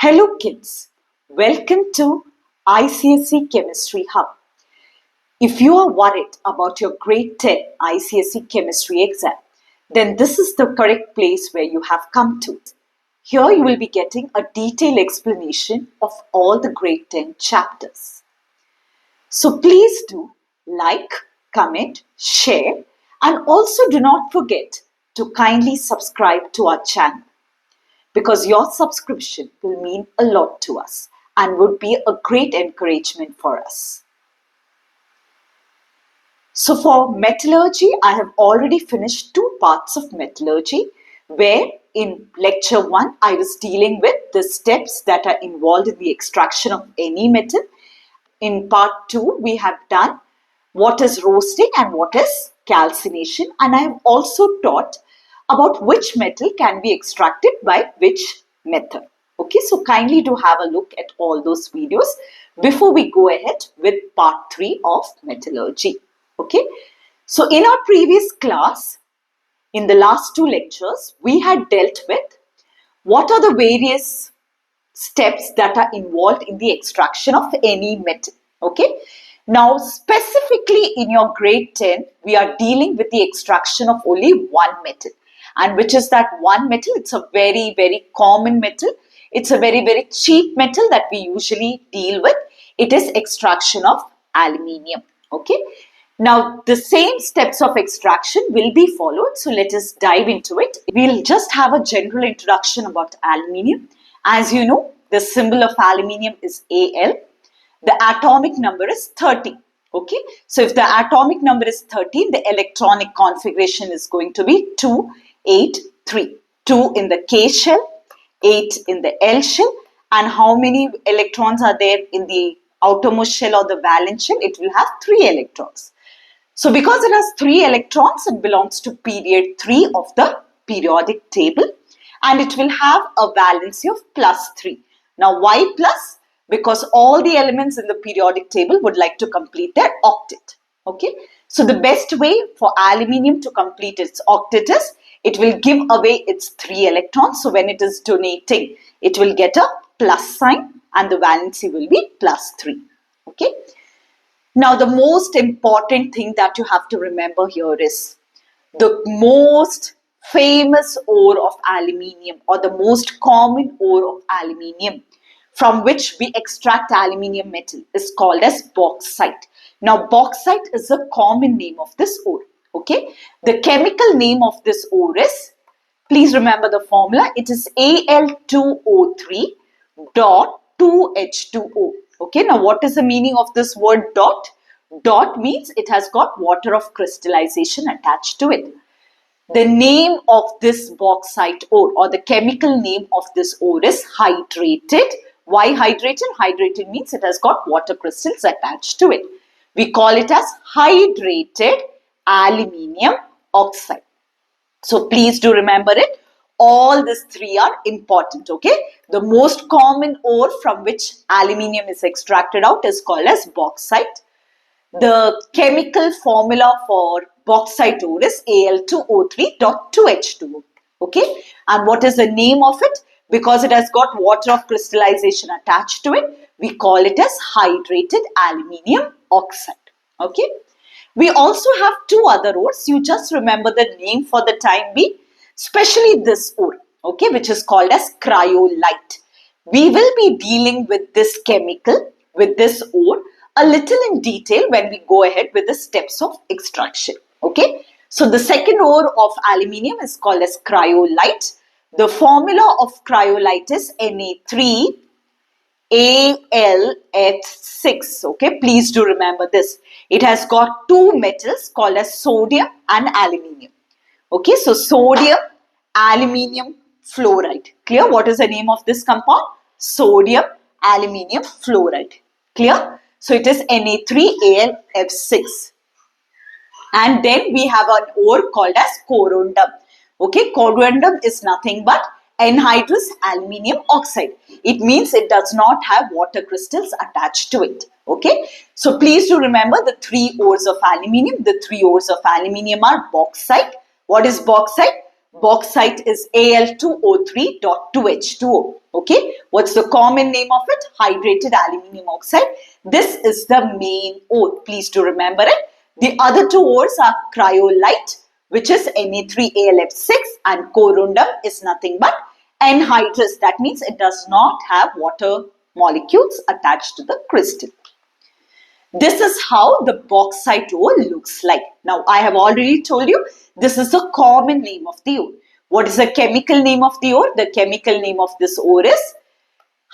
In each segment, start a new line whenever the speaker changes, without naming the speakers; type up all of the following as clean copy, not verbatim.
Hello kids, welcome to ICSE Chemistry Hub. If you are worried about your grade 10 ICSE Chemistry exam, then this is the correct place where you have come to. Here you will be getting a detailed explanation of all the grade 10 chapters. So please do like, comment, share, and also do not forget to kindly subscribe to our channel, because your subscription will mean a lot to us and would be a great encouragement for us. So for metallurgy, I have already finished 2 parts of metallurgy, where in lecture 1, I was dealing with the steps that are involved in the extraction of any metal. In part 2, we have done what is roasting and what is calcination, and I have also taught about which metal can be extracted by which method. Okay, so kindly do have a look at all those videos before we go ahead with part 3 of metallurgy. Okay, so in our previous class, in the last 2 lectures, we had dealt with what are the various steps that are involved in the extraction of any metal. Okay, now specifically in your grade 10, we are dealing with the extraction of only one metal. And which is that one metal? It's a very, very common metal. It's a very, very cheap metal that we usually deal with. It is extraction of aluminium. Okay. Now, the same steps of extraction will be followed. So, let us dive into it. We'll just have a general introduction about aluminium. As you know, the symbol of aluminium is Al. The atomic number is 30. Okay. So, if the atomic number is 13, the electronic configuration is going to be 2, 8, 3. 2 in the K shell, 8 in the L shell, and how many electrons are there in the outermost shell or the valence shell? It will have 3 electrons. So because it has 3 electrons, it belongs to period 3 of the periodic table, and it will have a valency of +3. Now why plus? Because all the elements in the periodic table would like to complete their octet. Okay. So the best way for aluminium to complete its octet is it will give away its 3 electrons. So when it is donating, it will get a plus sign and the valency will be +3. Okay. Now the most important thing that you have to remember here is the most famous ore of aluminium, or the most common ore of aluminium from which we extract aluminium metal, is called as bauxite. Now bauxite is a common name of this ore. Okay, the chemical name of this ore is, please remember the formula, it is Al2O3 dot 2H2O. Okay, now what is the meaning of this word dot? Dot means it has got water of crystallization attached to it. The name of this bauxite ore, or the chemical name of this ore, is hydrated. Why hydrated? Hydrated means it has got water crystals attached to it. We call it as hydrated aluminium oxide. So please do remember it. All these 3 are important. Okay. The most common ore from which aluminium is extracted out is called as bauxite. The chemical formula for bauxite ore is Al2O3.2H2O. Okay. And what is the name of it? Because it has got water of crystallization attached to it, we call it as hydrated aluminium oxide. Okay. We also have 2 other ores. You just remember the name for the time being, especially this ore, okay, which is called as cryolite. We will be dealing with this chemical, with this ore, a little in detail when we go ahead with the steps of extraction. Okay. So the second ore of aluminium is called as cryolite. The formula of cryolite is Na3Al8. Okay, please do remember this. It has got 2 metals called as sodium and aluminium. Okay, so sodium, aluminium fluoride. Clear? What is the name of this compound? Sodium, aluminium fluoride. Clear? So it is Na3Al6. And then we have an ore called as corundum. Okay, corundum is nothing but anhydrous aluminium oxide. It means it does not have water crystals attached to it. Okay, so please do remember the 3 ores of aluminium. The 3 ores of aluminium are bauxite. What is bauxite? Bauxite is Al2O3.2H2O. Okay, what's the common name of it? Hydrated aluminium oxide. This is the main ore. Please do remember it. The other two ores are cryolite, which is Na3AlF6, and corundum is nothing but anhydrous. That means it does not have water molecules attached to the crystal. This is how the bauxite ore looks like. Now, I have already told you this is the common name of the ore. What is the chemical name of the ore? The chemical name of this ore is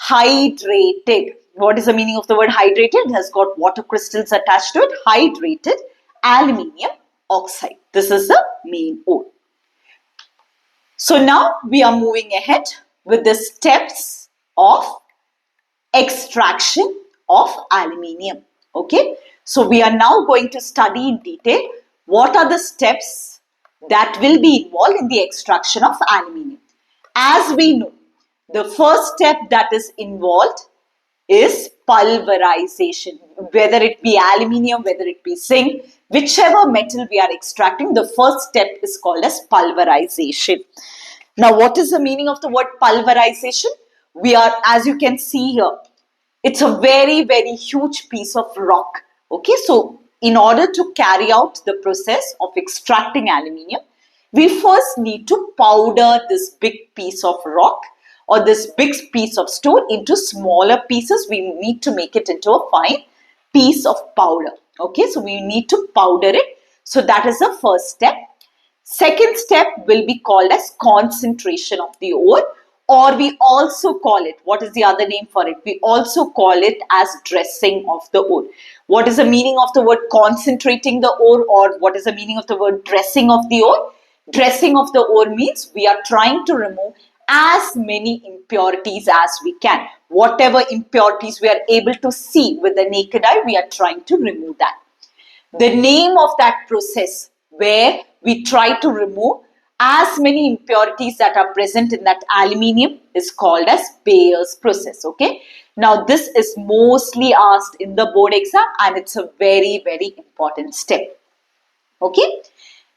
hydrated. What is the meaning of the word hydrated? It has got water crystals attached to it. Hydrated aluminium oxide. This is the main ore. So now we are moving ahead with the steps of extraction of aluminium. Okay, so we are now going to study in detail what are the steps that will be involved in the extraction of aluminium. As we know, the first step that is involved is pulverization. Whether it be aluminium, whether it be zinc, whichever metal we are extracting, the first step is called as pulverization. Now, what is the meaning of the word pulverization? We are, as you can see here, it's a very, very huge piece of rock. Okay, so in order to carry out the process of extracting aluminium, we first need to powder this big piece of rock or this big piece of stone into smaller pieces. We need to make it into a fine piece of powder. Okay, so we need to powder it. So that is the first step. Second step will be called as concentration of the ore, or we also call it, what is the other name for it? We also call it as dressing of the ore. What is the meaning of the word concentrating the ore, or what is the meaning of the word dressing of the ore? Dressing of the ore means we are trying to remove as many impurities as we can. Whatever impurities we are able to see with the naked eye, we are trying to remove that. The name of that process where we try to remove as many impurities that are present in that aluminium is called as Bayer's process. Okay. Now, this is mostly asked in the board exam and it's a very, very important step. Okay.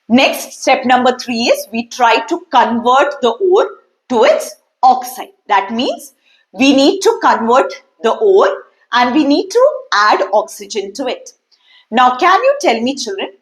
Next, step number 3 is we try to convert the ore to its oxide. That means we need to convert the ore and we need to add oxygen to it. Now, can you tell me, children,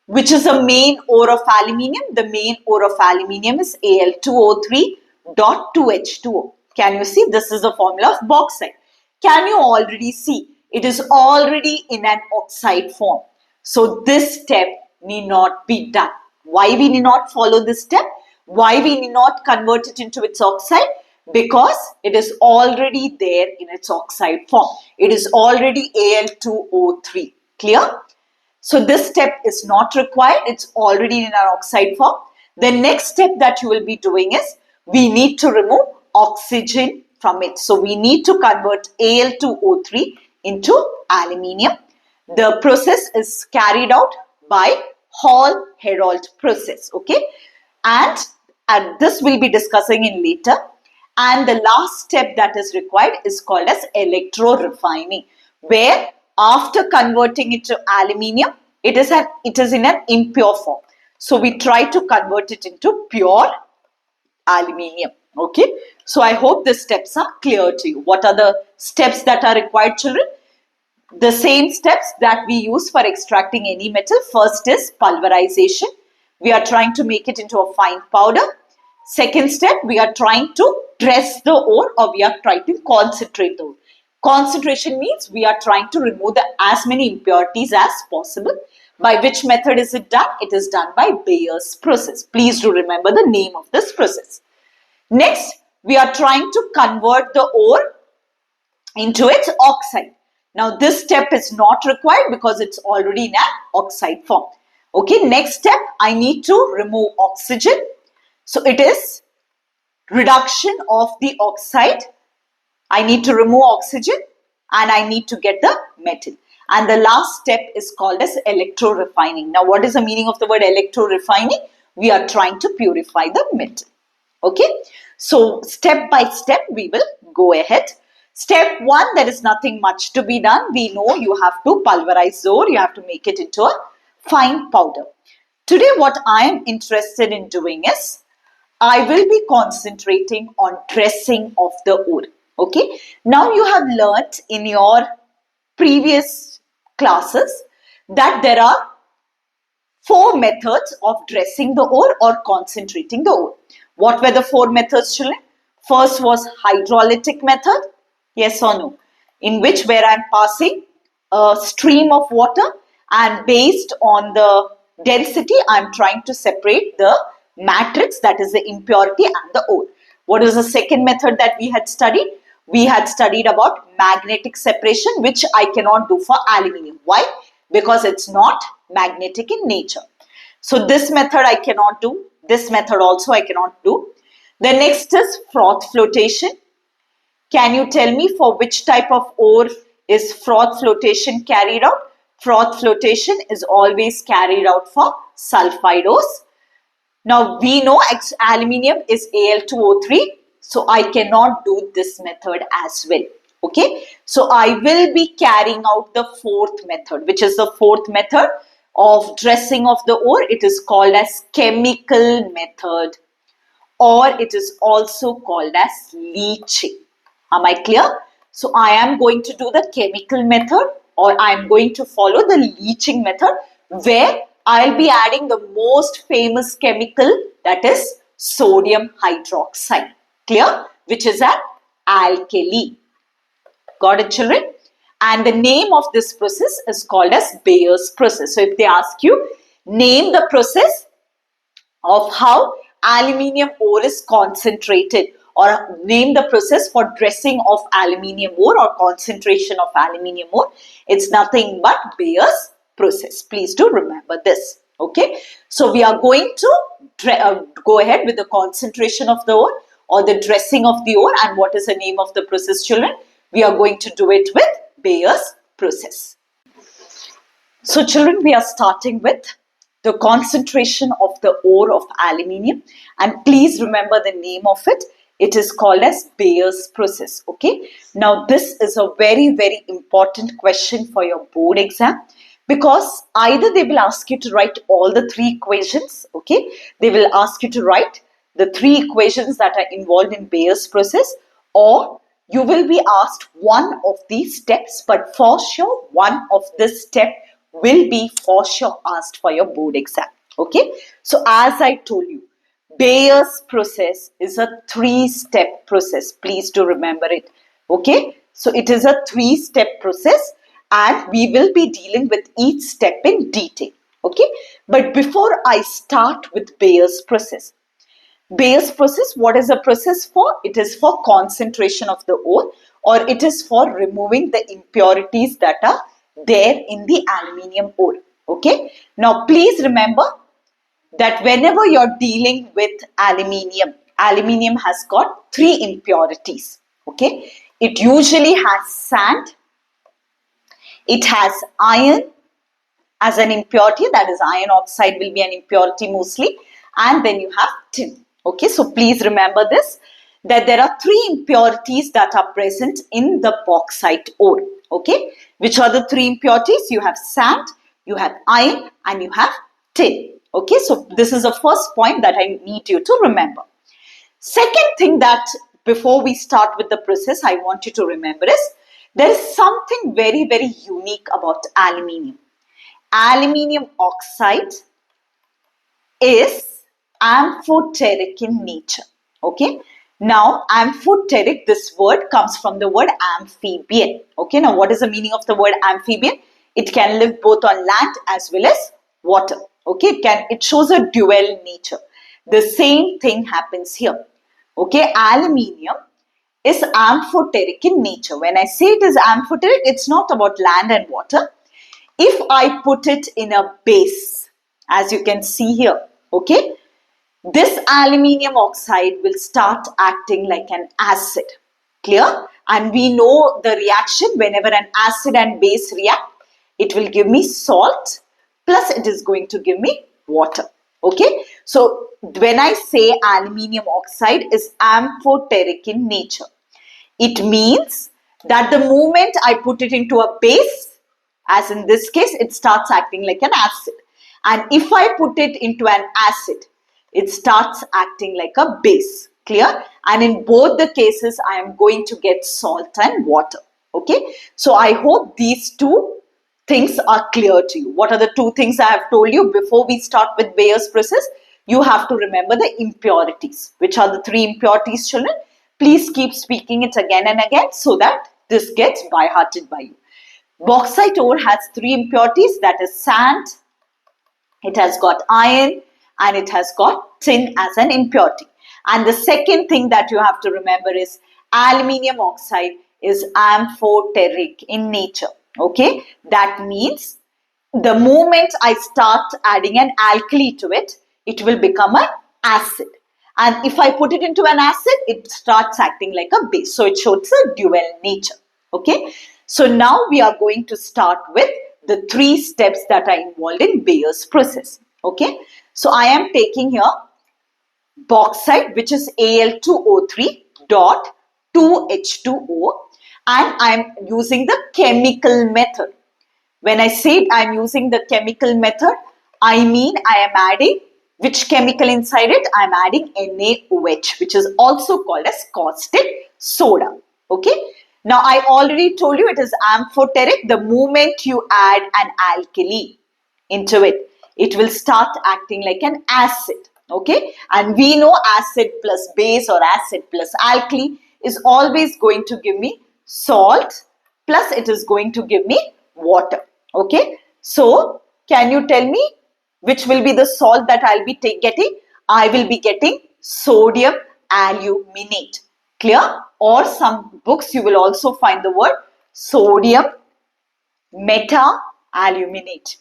which is the main ore of aluminium? The main ore of aluminium is Al2O3.2H2O. Can you see? This is the formula of bauxite. Can you already see? It is already in an oxide form. So, this step need not be done. Why we need not follow this step? Why we need not convert it into its oxide? Because it is already there in its oxide form. It is already Al2O3. Clear? So this step is not required. It's already in our oxide form. The next step that you will be doing is we need to remove oxygen from it. So we need to convert Al2O3 into aluminium. The process is carried out by Hall-Héroult process. Okay. And this we'll be discussing in later. And the last step that is required is called as electro-refining, where after converting it to aluminium, it is in an impure form. So we try to convert it into pure aluminium. Okay. So I hope the steps are clear to you. What are the steps that are required, children? The same steps that we use for extracting any metal. First is pulverization. We are trying to make it into a fine powder. Second step, we are trying to dress the ore, or we are trying to concentrate the ore. Concentration means we are trying to remove as many impurities as possible. By which method is it done? It is done by Bayer's process. Please do remember the name of this process. Next, we are trying to convert the ore into its oxide. Now, this step is not required because it's already in an oxide form. Okay, next step, I need to remove oxygen. So, it is reduction of the oxide. I need to remove oxygen and I need to get the metal. And the last step is called as electro-refining. Now, what is the meaning of the word electro-refining? We are trying to purify the metal. Okay. So, step by step, we will go ahead. Step 1, there is nothing much to be done. We know you have to pulverize ore. You have to make it into a fine powder. Today, what I am interested in doing is I will be concentrating on dressing of the ore. Okay. Now you have learnt in your previous classes that there are four methods of dressing the ore or concentrating the ore. What were the four methods, children? First was hydrolytic method. Yes or no? In which where I am passing a stream of water and based on the density I am trying to separate the matrix, that is the impurity, and the ore. What is the second method that we had studied? We had studied about magnetic separation, which I cannot do for aluminium. Why? Because it's not magnetic in nature. So this method I cannot do. This method also I cannot do. The next is froth flotation. Can you tell me for which type of ore is froth flotation carried out? Froth flotation is always carried out for sulfide ores. Now we know aluminium is Al2O3, so I cannot do this method as well. Okay, so I will be carrying out the fourth method, which is the fourth method of dressing of the ore. It is called as chemical method, or it is also called as leaching. Am I clear? So I am going to do the chemical method, or I am going to follow the leaching method, where I'll be adding the most famous chemical, that is sodium hydroxide. Clear? Which is an alkali. Got it, children? And the name of this process is called as Bayer's process. So if they ask you, name the process of how aluminium ore is concentrated, or name the process for dressing of aluminium ore or concentration of aluminium ore, it's nothing but Bayer's process. Please do remember this. Okay, so we are going to go ahead with the concentration of the ore or the dressing of the ore. And what is the name of the process, children? We are going to do it with Bayer's process. So children, we are starting with the concentration of the ore of aluminium, and please remember the name of it. It is called as Bayer's process. Okay, now this is a very, very important question for your board exam, because either they will ask you to write all the three equations. Okay, they will ask you to write the three equations that are involved in Bayer's process, or you will be asked one of these steps, but for sure one of this step will be for sure asked for your board exam. Okay, so as I told you, Bayer's process is a three-step process. Please do remember it. Okay, so it is a three-step process, and we will be dealing with each step in detail. Okay, but before I start with Bayer's process, what is the process for? It is for concentration of the ore, or it is for removing the impurities that are there in the aluminium ore. Okay, now please remember that whenever you're dealing with aluminium has got three impurities. Okay, it usually has sand, it has iron as an impurity, that is iron oxide will be an impurity mostly, and then you have tin. Okay, so please remember this, that there are three impurities that are present in the bauxite ore. Okay, which are the three impurities? You have sand, you have iron, and you have tin. Okay, so this is the first point that I need you to remember. Second thing that before we start with the process, I want you to remember is there is something very, very unique about aluminium. Aluminium oxide is amphoteric in nature. Okay, now amphoteric, this word comes from the word amphibian. Okay, now what is the meaning of the word amphibian? It can live both on land as well as water. Okay, it shows a dual nature. The same thing happens here. Okay, aluminium is amphoteric in nature. When I say it is amphoteric, it's not about land and water. If I put it in a base, as you can see here, okay, this aluminium oxide will start acting like an acid. Clear? And we know the reaction, whenever an acid and base react, it will give me salt, plus it is going to give me water. Okay, so when I say aluminium oxide is amphoteric in nature, it means that the moment I put it into a base, as in this case, it starts acting like an acid. And if I put it into an acid, it starts acting like a base. Clear? And in both the cases, I am going to get salt and water. Okay? So I hope these two things are clear to you. What are the two things I have told you before we start with Bayer's process? You have to remember the impurities. Which are the three impurities, children? Please keep speaking it again and again so that this gets by-hearted by you. Bauxite ore has three impurities, that is sand, it has got iron, and it has got tin as an impurity. And the second thing that you have to remember is aluminium oxide is amphoteric in nature. Okay, that means the moment I start adding an alkali to it, it will become an acid. And if I put it into an acid, it starts acting like a base. So it shows a dual nature. Okay. So now we are going to start with the three steps that are involved in Bayer's process. Okay. So I am taking here bauxite, which is Al2O3 dot 2H2O, and I am using the chemical method. When I say I am using the chemical method, I mean I am adding which chemical inside it? I am adding NaOH, which is also called as caustic soda. Okay. Now I already told you it is amphoteric. The moment you add an alkali into it, it will start acting like an acid. Okay. And we know acid plus base or acid plus alkali is always going to give me salt, plus it is going to give me water. Okay. So can you tell me which will be the salt that I'll be getting? I will be getting sodium aluminate. Clear? Or some books you will also find the word sodium meta-aluminate.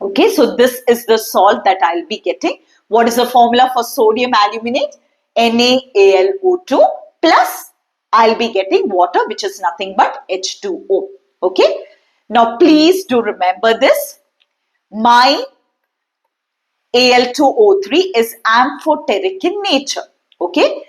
Okay, so this is the salt that I'll be getting. What is the formula for sodium aluminate? NaAlO2 plus I'll be getting water, which is nothing but H2O. Okay. Now please do remember this. My Al2O3 is amphoteric in nature. Okay.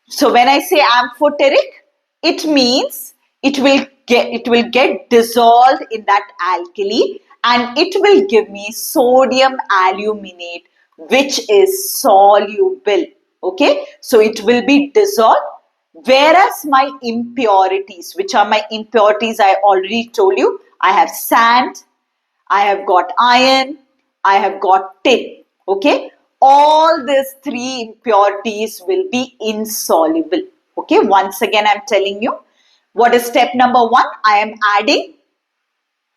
So when I say amphoteric, it means it will get dissolved in that alkali and it will give me sodium aluminate, which is soluble. Okay. So it will be dissolved. Whereas my impurities, which are my impurities, I already told you, I have sand, I have got iron, I have got tin. Okay. All these three impurities will be insoluble. Okay. Once again, I'm telling you, what is step number 1? I am adding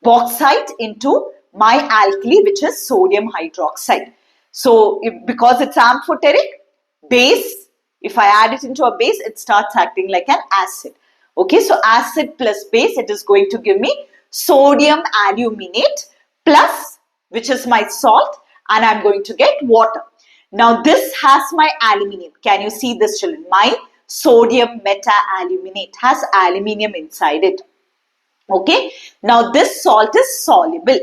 bauxite into my alkali, which is sodium hydroxide. So because it's amphoteric, base, if I add it into a base, it starts acting like an acid. Okay, so acid plus base, it is going to give me sodium aluminate plus, which is my salt, and I'm going to get water. Now this has my aluminium. Can you see this, children? My sodium meta-aluminate has aluminium inside it. Okay, now this salt is soluble.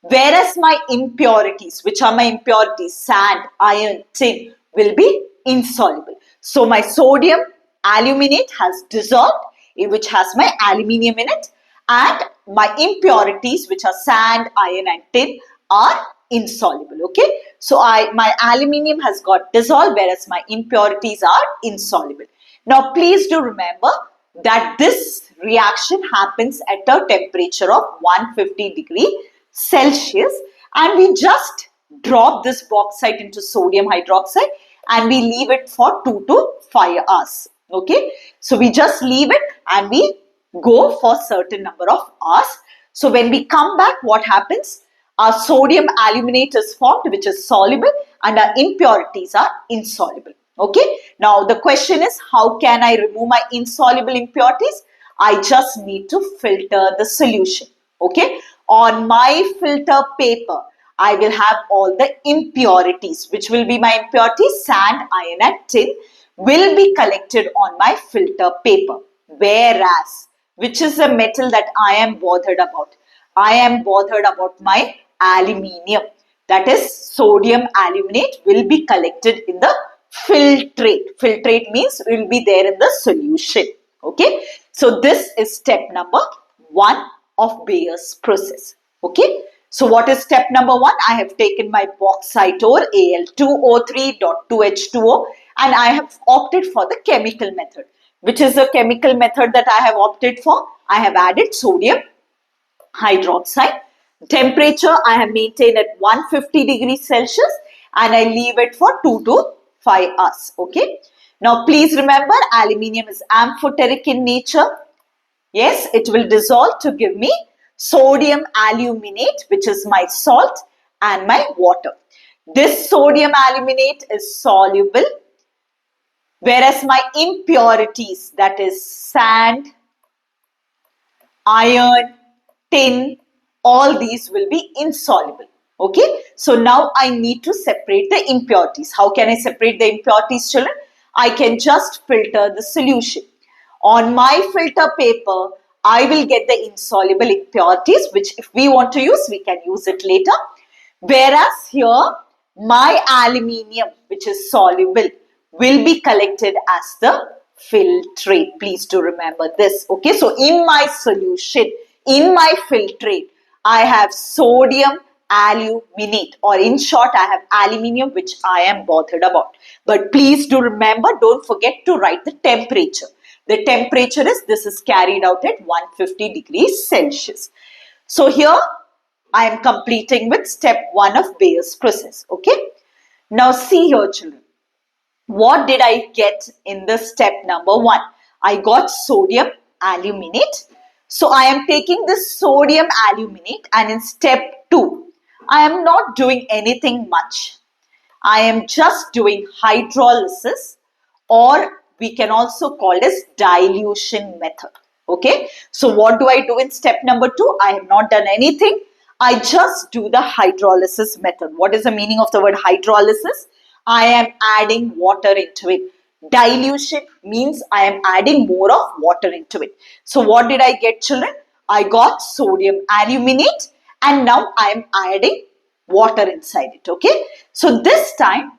Whereas my impurities, which are my impurities, sand, iron, tin, will be insoluble. So my sodium aluminate has dissolved, which has my aluminium in it, and my impurities, which are sand, iron and tin, are insoluble. Okay, so my aluminium has got dissolved, whereas my impurities are insoluble. Now please do remember that this reaction happens at a temperature of 150 degrees Celsius, and we just drop this bauxite into sodium hydroxide and we leave it for 2 to 5 hours. Okay, so we just leave it and we go for certain number of hours. So when we come back, what happens? Our sodium aluminate is formed, which is soluble, and our impurities are insoluble. Okay, now the question is, how can I remove my insoluble impurities? I just need to filter the solution. Okay, on my filter paper, I will have all the impurities, which will be my impurities, sand, iron and tin, will be collected on my filter paper. Whereas, which is the metal that I am bothered about? I am bothered about my aluminium. That is, sodium aluminate will be collected in the filtrate. Filtrate means will be there in the solution. Okay. So this is step number 1 of Bayer's process. Okay. So what is step number 1? I have taken my bauxite ore Al2O3.2H2O and I have opted for the chemical method. Which is the chemical method that I have opted for? I have added sodium hydroxide. Temperature I have maintained at 150 degrees Celsius and I leave it for 2 to 5 hours. Okay. Now please remember, aluminium is amphoteric in nature. Yes, it will dissolve to give me sodium aluminate, which is my salt, and my water. This sodium aluminate is soluble, whereas my impurities, that is sand, iron, tin, all these will be insoluble. Okay, so now I need to separate the impurities. How can I separate the impurities, children? I can just filter the solution. On my filter paper, I will get the insoluble impurities, which if we want to use, we can use it later. Whereas here, my aluminium, which is soluble, will be collected as the filtrate. Please do remember this. Okay, so in my solution, in my filtrate, I have sodium aluminate, or in short, I have aluminium, which I am bothered about. But please do remember, don't forget to write the temperature. The temperature is, this is carried out at 150 degrees Celsius. So here, I am completing with step 1 of Bayer's process. Okay. Now see here, children. What did I get in the step number 1? I got sodium aluminate. So I am taking this sodium aluminate and in step 2, I am not doing anything much. I am just doing hydrolysis, or we can also call this dilution method. Okay. So what do I do in step number 2? I have not done anything. I just do the hydrolysis method. What is the meaning of the word hydrolysis? I am adding water into it. Dilution means I am adding more of water into it. So what did I get, children? I got sodium aluminate and now I am adding water inside it. Okay. So this time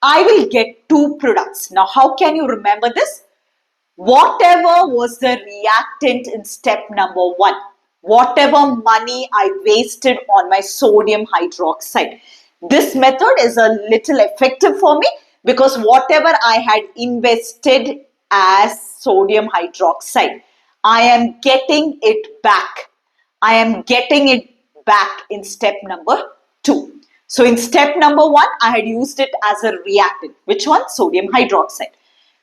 I will get 2 products. Now how can you remember this? Whatever was the reactant in step number 1, whatever money I wasted on my sodium hydroxide, this method is a little effective for me because whatever I had invested as sodium hydroxide, I am getting it back. I am getting it back in step number 2. So in step number 1, I had used it as a reactant. Which one? Sodium hydroxide.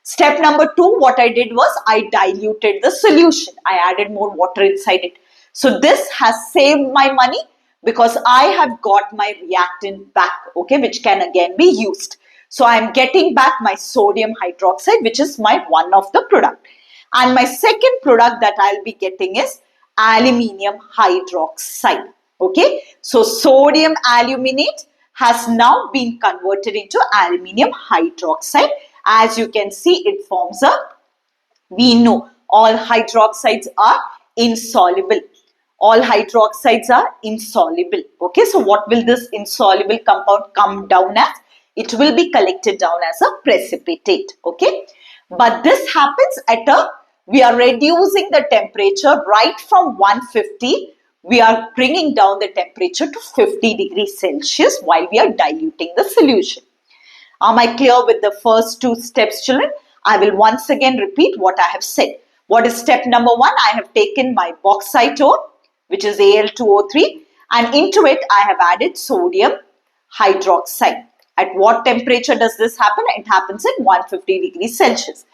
Step number 2, what I did was I diluted the solution. I added more water inside it. So this has saved my money because I have got my reactant back, okay, which can again be used. So I am getting back my sodium hydroxide, which is my one of the product. And my second product that I'll be getting is aluminium hydroxide. Okay, so sodium aluminate has now been converted into aluminium hydroxide. As you can see, it forms a, we know all hydroxides are insoluble. All hydroxides are insoluble. Okay, so what will this insoluble compound come down as? It will be collected down as a precipitate. Okay, but this happens at a, we are reducing the temperature right from 150. We are bringing down the temperature to 50 degrees Celsius while we are diluting the solution. Am I clear with the first 2 steps, children? I will once again repeat what I have said. What is step number 1? I have taken my bauxite ore, which is Al2O3, and into it I have added sodium hydroxide. At what temperature does this happen? It happens at 150 degrees Celsius.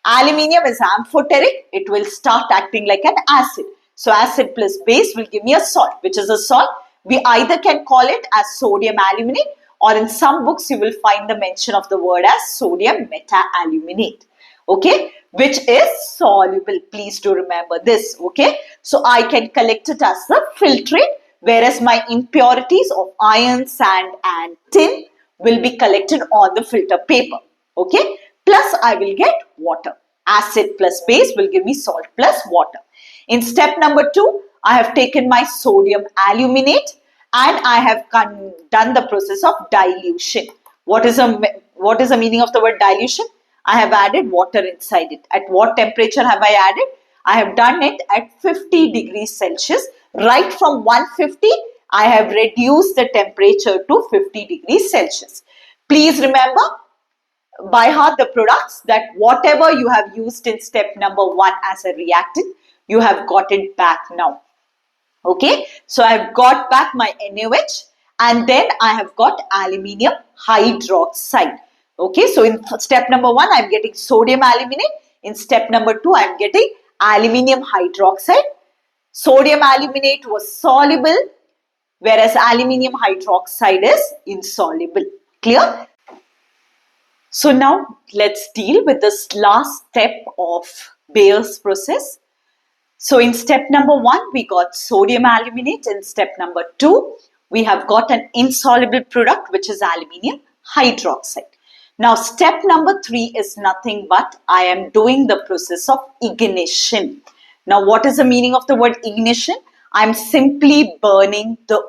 Aluminium is amphoteric. It will start acting like an acid. So acid plus base will give me a salt. Which is a salt? We either can call it as sodium aluminate, or in some books you will find the mention of the word as sodium meta-aluminate. Okay, which is soluble. Please do remember this. Okay, so I can collect it as the filtrate, whereas my impurities of iron, sand and tin will be collected on the filter paper. Okay, plus I will get water. Acid plus base will give me salt plus water. In step number 2, I have taken my sodium aluminate and I have done the process of dilution. What is the meaning of the word dilution? I have added water inside it. At what temperature have I added? I have done it at 50 degrees Celsius. Right from 150, I have reduced the temperature to 50 degrees Celsius. Please remember by heart the products that whatever you have used in step number 1 as a reactant, you have got it back now. Okay, so I have got back my NaOH and then I have got aluminium hydroxide. Okay, so in step number 1, I am getting sodium aluminate. In step number 2, I am getting aluminium hydroxide. Sodium aluminate was soluble, whereas aluminium hydroxide is insoluble. Clear? So now let's deal with this last step of Bayer's process. So in step number 1, we got sodium aluminate. In step number 2, we have got an insoluble product, which is aluminium hydroxide. Now step number 3 is nothing but I am doing the process of ignition. Now what is the meaning of the word ignition? I am simply burning the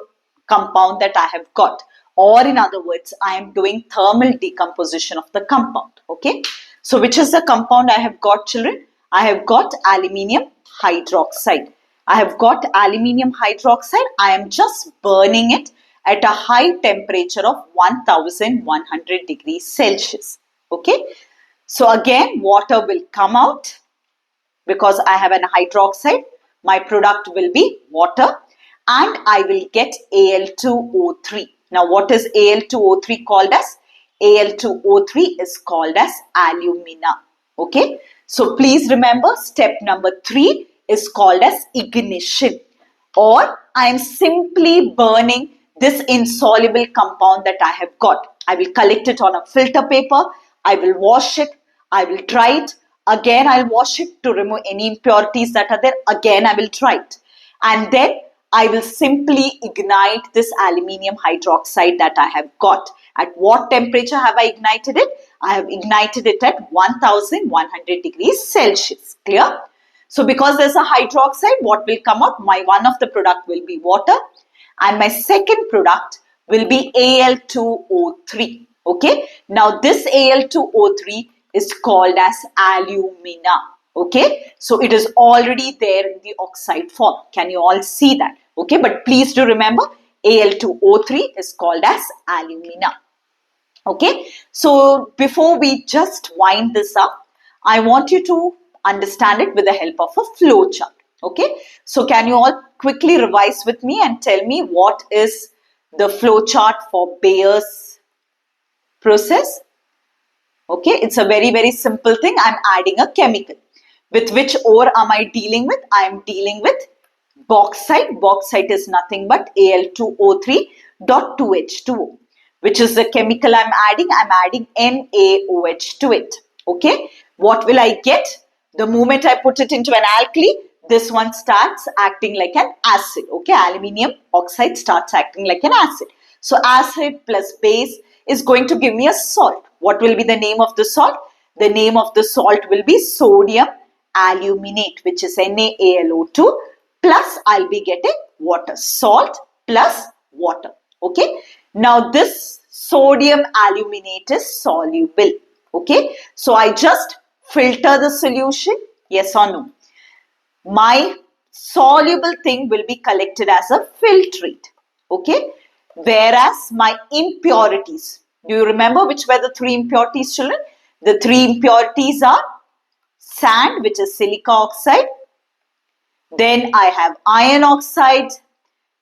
compound that I have got. Or in other words, I am doing thermal decomposition of the compound. Okay. So which is the compound I have got, children? I have got aluminium hydroxide. I have got aluminium hydroxide. I am just burning it at a high temperature of 1100 degrees Celsius. Okay. So again, water will come out because I have an hydroxide. My product will be water and I will get Al2O3. Now what is Al2O3 called as? Al2O3 is called as alumina. Okay. So please remember step number 3 is called as ignition, or I am simply burning this insoluble compound that I have got. I will collect it on a filter paper. I will wash it. I will dry it. Again, I'll wash it to remove any impurities that are there. Again, I will dry it. And then I will simply ignite this aluminium hydroxide that I have got. At what temperature have I ignited it? I have ignited it at 1100 degrees Celsius. Clear? So because there's a hydroxide, what will come out? My one of the product will be water and my second product will be Al2O3. Okay. Now this Al2O3 is called as alumina. Okay. So it is already there in the oxide form. Can you all see that? Okay. But please do remember Al2O3 is called as alumina. Okay. So before we just wind this up, I want you to understand it with the help of a flow chart. Okay. So can you all quickly revise with me and tell me what is the flow chart for Bayer's process? Okay. It's a very, very simple thing. I'm adding a chemical. With which ore am I dealing with? I am dealing with bauxite. Bauxite is nothing but Al2O3.2H2O. Which is the chemical I'm adding? I'm adding NaOH to it. Okay. What will I get? The moment I put it into an alkali, this one starts acting like an acid. Okay. Aluminium oxide starts acting like an acid. So acid plus base is going to give me a salt. What will be the name of the salt? The name of the salt will be sodium aluminate, which is NaAlO2 plus I'll be getting water. Salt plus water. Okay. Now this sodium aluminate is soluble. Okay. So I just filter the solution. Yes or no? My soluble thing will be collected as a filtrate. Okay. Whereas my impurities. Do you remember which were the 3 impurities, children? The 3 impurities are sand, which is silica oxide. Then I have iron oxide.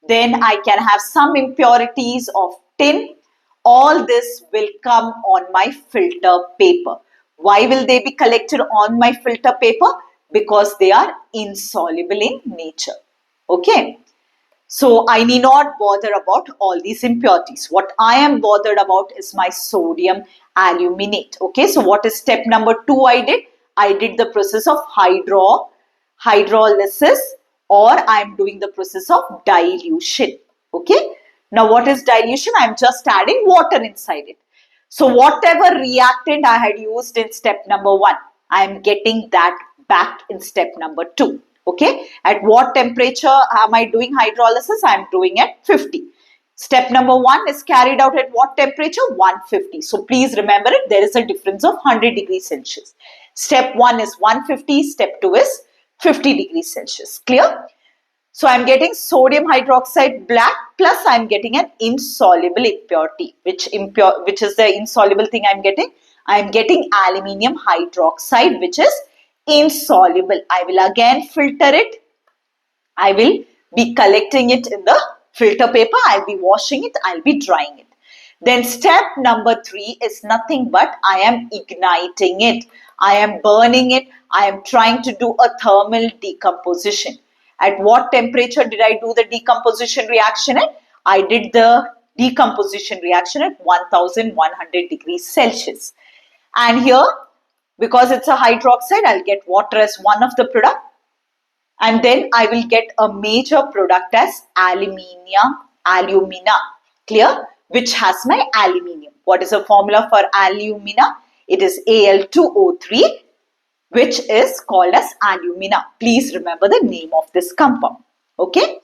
Then I can have some impurities of tin. All this will come on my filter paper. Why will they be collected on my filter paper? Because they are insoluble in nature. Okay. So I need not bother about all these impurities. What I am bothered about is my sodium aluminate. Okay. So what is step number 2 I did? I did the process of hydrolysis, or I am doing the process of dilution. Okay. Now what is dilution? I am just adding water inside it. So whatever reactant I had used in step number 1, I am getting that back in step number 2. Okay. At what temperature am I doing hydrolysis? I am doing at 50. Step number 1 is carried out at what temperature? 150. So please remember it. There is a difference of 100 degrees Celsius. Step 1 is 150. Step 2 is 50 degrees Celsius. Clear? So I'm getting sodium hydroxide black plus I'm getting an insoluble impurity. Which is the insoluble thing I'm getting? I'm getting aluminium hydroxide, which is insoluble. I will again filter it. I will be collecting it in the filter paper. I'll be washing it. I'll be drying it. Then step number 3 is nothing but I am igniting it. I am burning it. I am trying to do a thermal decomposition. At what temperature did I do the decomposition reaction at? I did the decomposition reaction at 1100 degrees Celsius. And here, because it's a hydroxide, I'll get water as one of the product. And then I will get a major product as alumina. Clear? Which has my aluminium. What is the formula for alumina? It is Al2O3, which is called as alumina. Please remember the name of this compound. Okay.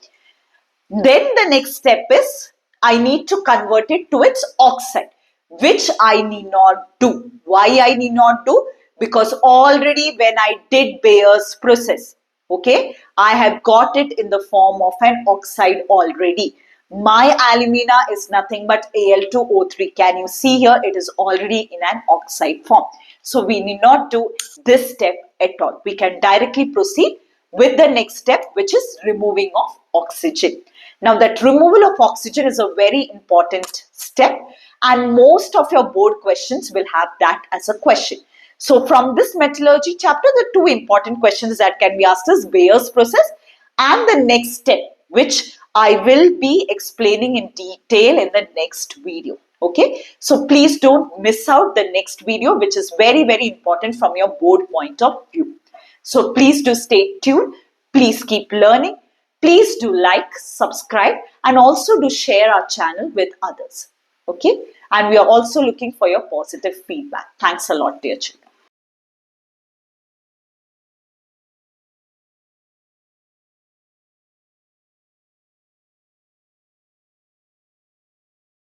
Then the next step is I need to convert it to its oxide, which I need not do. Why I need not do? Because already when I did Bayer's process, okay, I have got it in the form of an oxide already. My alumina is nothing but Al2O3. Can you see here? It is already in an oxide form. So we need not do this step at all. We can directly proceed with the next step, which is removing of oxygen. Now that removal of oxygen is a very important step and most of your board questions will have that as a question. So from this metallurgy chapter, the two important questions that can be asked is Bayer's process and the next step, which I will be explaining in detail in the next video. Okay, so please don't miss out the next video, which is very, very important from your board point of view. So please do stay tuned. Please keep learning. Please do like, subscribe, and also do share our channel with others. Okay, and we are also looking for your positive feedback. Thanks a lot, dear children.